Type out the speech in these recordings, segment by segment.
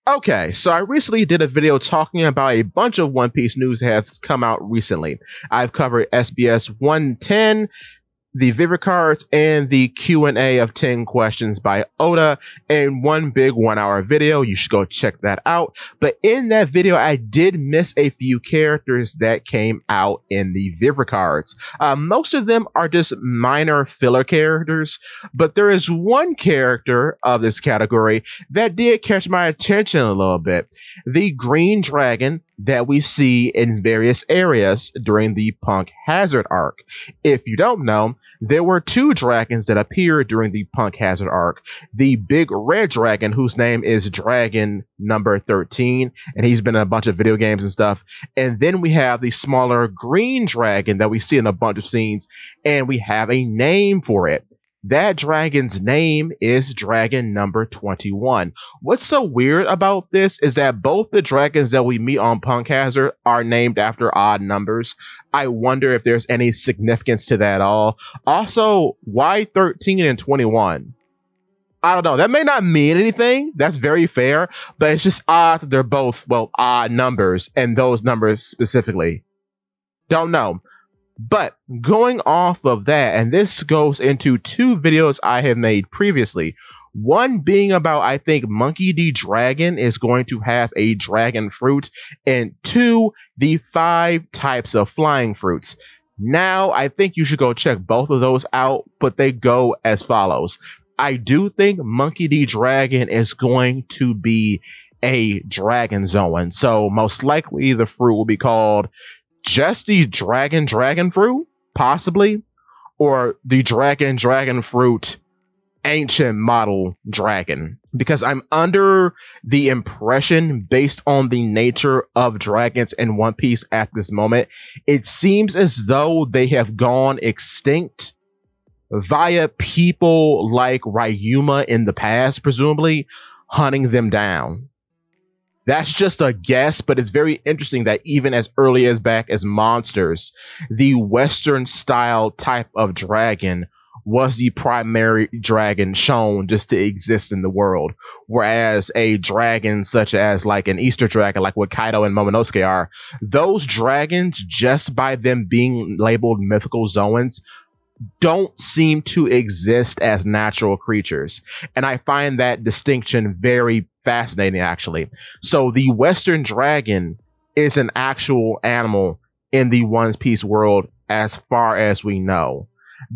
Okay, so I recently did a video talking about a bunch of One Piece news that has come out recently. I've covered SBS 110, the Vivid Cards, and the Q&A of 10 questions by Oda in one big 1 hour video. You should go check that out. But in that video, I did miss a few characters that came out in the Vivid Cards. Most of them are just minor filler characters, but there is one character of this category that did catch my attention a little bit. The Green Dragon that we see in various areas during the Punk Hazard arc. If you don't know, there were two dragons that appeared during the Punk Hazard arc. The big red dragon, whose name is Dragon number 13, and he's been in a bunch of video games and stuff. And then we have the smaller green dragon that we see in a bunch of scenes, and we have a name for it. That dragon's name is Dragon number 21. What's so weird about this is that both the dragons that we meet on Punk Hazard are named after odd numbers. I wonder if there's any significance to that at all. Also, why 13 and 21? I don't know. That may not mean anything. That's very fair, but it's just odd that they're both, well, odd numbers, and those numbers specifically. Don't know. But going off of that, and this goes into two videos I have made previously. One being about, I think Monkey D. Dragon is going to have a dragon fruit, and two, the 5 types of flying fruits. Now, I think you should go check both of those out, but they go as follows. I do think Monkey D. Dragon is going to be a dragon zoan, so most likely the fruit will be called just the dragon fruit, possibly, or the dragon fruit ancient model dragon, because I'm under the impression, based on the nature of dragons in One Piece at this moment, it seems as though they have gone extinct via people like Ryuma in the past, presumably hunting them down. That's just a guess, but it's very interesting that even as early as back as Monsters, the Western style type of dragon was the primary dragon shown just to exist in the world. Whereas a dragon such as like an Easter dragon, like what Kaido and Momonosuke are, those dragons, just by them being labeled mythical zoans, don't seem to exist as natural creatures. And I find that distinction very fascinating, actually. So the Western dragon is an actual animal in the One Piece world as far as we know,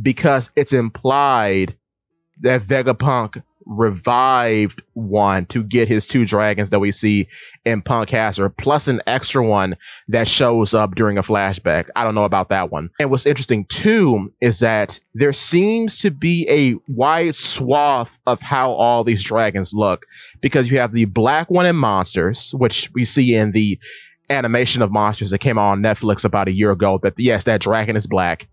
because it's implied that Vegapunk revived one to get his 2 dragons that we see in Punk Hazard, plus an extra one that shows up during a flashback. I don't know about that one. And what's interesting too is that there seems to be a wide swath of how all these dragons look, because you have the black one in Monsters, which we see in the animation of Monsters that came out on Netflix about a year ago, that yes, that dragon is black.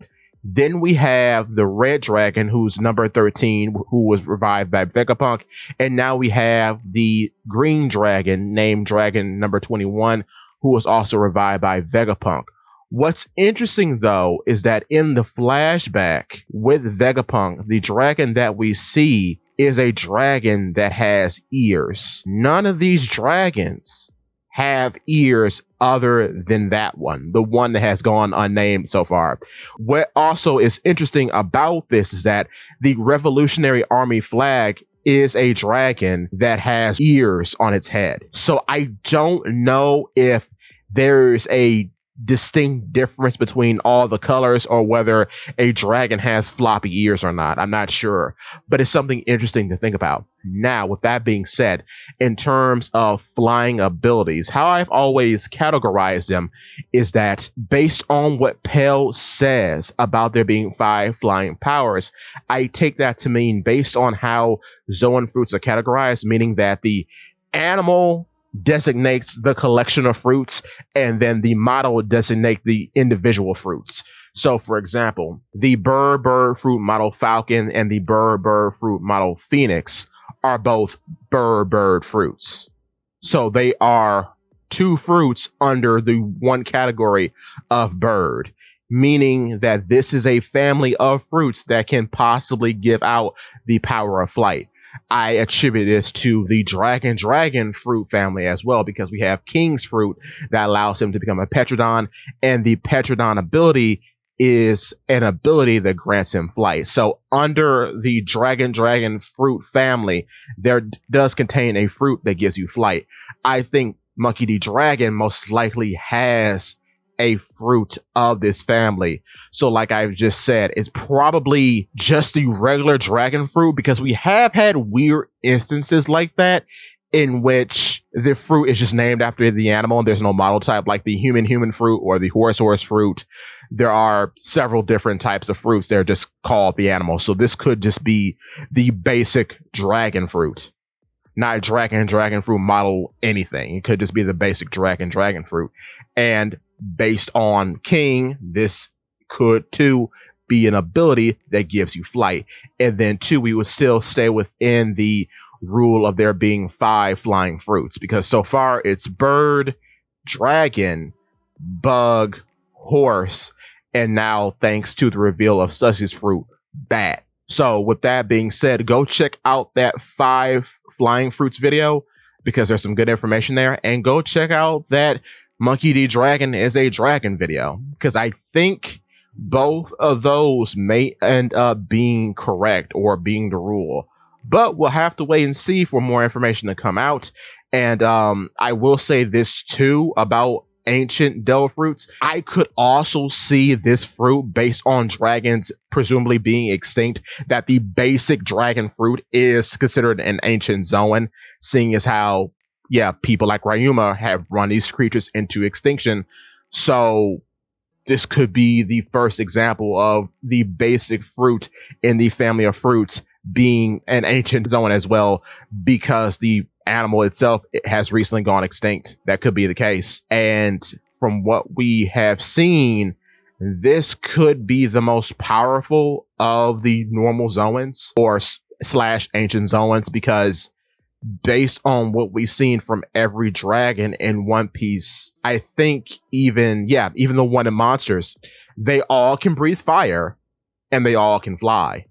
Then we have the red dragon, who's number 13, who was revived by Vegapunk. And now we have the green dragon, named Dragon number 21, who was also revived by Vegapunk. What's interesting, though, is that in the flashback with Vegapunk, the dragon that we see is a dragon that has ears. None of these dragons have ears other than that one, the one that has gone unnamed so far. What also is interesting about this is that the Revolutionary Army flag is a dragon that has ears on its head. So I don't know if there's a distinct difference between all the colors, or whether a dragon has floppy ears or not. I'm not sure, but it's something interesting to think about. Now, with that being said, in terms of flying abilities, how I've always categorized them is that based on what Pell says about there being 5 flying powers, I take that to mean based on how Zoan fruits are categorized, meaning that the animal designates the collection of fruits, and then the model designates the individual fruits. So, for example, the bird fruit model Falcon and the bird fruit model Phoenix are both bird fruits. So they are 2 fruits under the one category of bird. meaning that this is a family of fruits that can possibly give out the power of flight. I attribute this to the dragon fruit family as well, because we have King's fruit that allows him to become a Petrodon, and the Petrodon ability is an ability that grants him flight. So under the dragon fruit family, there does contain a fruit that gives you flight. I think Monkey D. Dragon most likely has a fruit of this family. So like I've just said, it's probably just the regular dragon fruit, because we have had weird instances like that in which the fruit is just named after the animal and there's no model type, like the human fruit or the horse fruit. There are several different types of fruits. They're just called the animal. So this could just be the basic dragon fruit, not dragon fruit model anything. It could just be the basic dragon fruit. And based on King, this could too be an ability that gives you flight. And then two, we would still stay within the rule of there being 5 flying fruits, because so far it's bird, dragon, bug, horse, and now thanks to the reveal of Stusty's fruit, bat. So with that being said, go check out that 5 flying fruits video, because there's some good information there, and go check out that Monkey D. Dragon is a dragon video, because I think both of those may end up being correct or being the rule. But we'll have to wait and see for more information to come out. And I will say this too about ancient Devil fruits. I could also see this fruit, based on dragons presumably being extinct, that the basic dragon fruit is considered an ancient Zoan, seeing as how, yeah, people like Ryuma have run these creatures into extinction. So this could be the first example of the basic fruit in the family of fruits being an ancient Zoan as well, because the animal itself has recently gone extinct. That could be the case. And from what we have seen, this could be the most powerful of the normal Zoans or slash ancient Zoans, because based on what we've seen from every dragon in One Piece, I think even the one in Monsters, they all can breathe fire and they all can fly.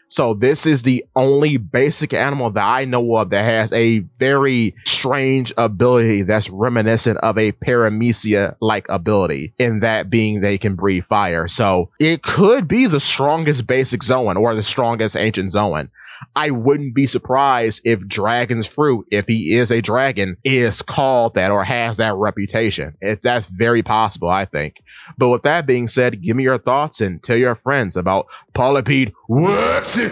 So this is the only basic animal that I know of that has a very strange ability that's reminiscent of a Paramecia-like ability, in that being they can breathe fire. So it could be the strongest basic Zoan or the strongest ancient Zoan. I wouldn't be surprised if Dragon's fruit, if he is a dragon, is called that or has that reputation. That's very possible, I think. But with that being said, give me your thoughts and tell your friends about Polypede. What's it?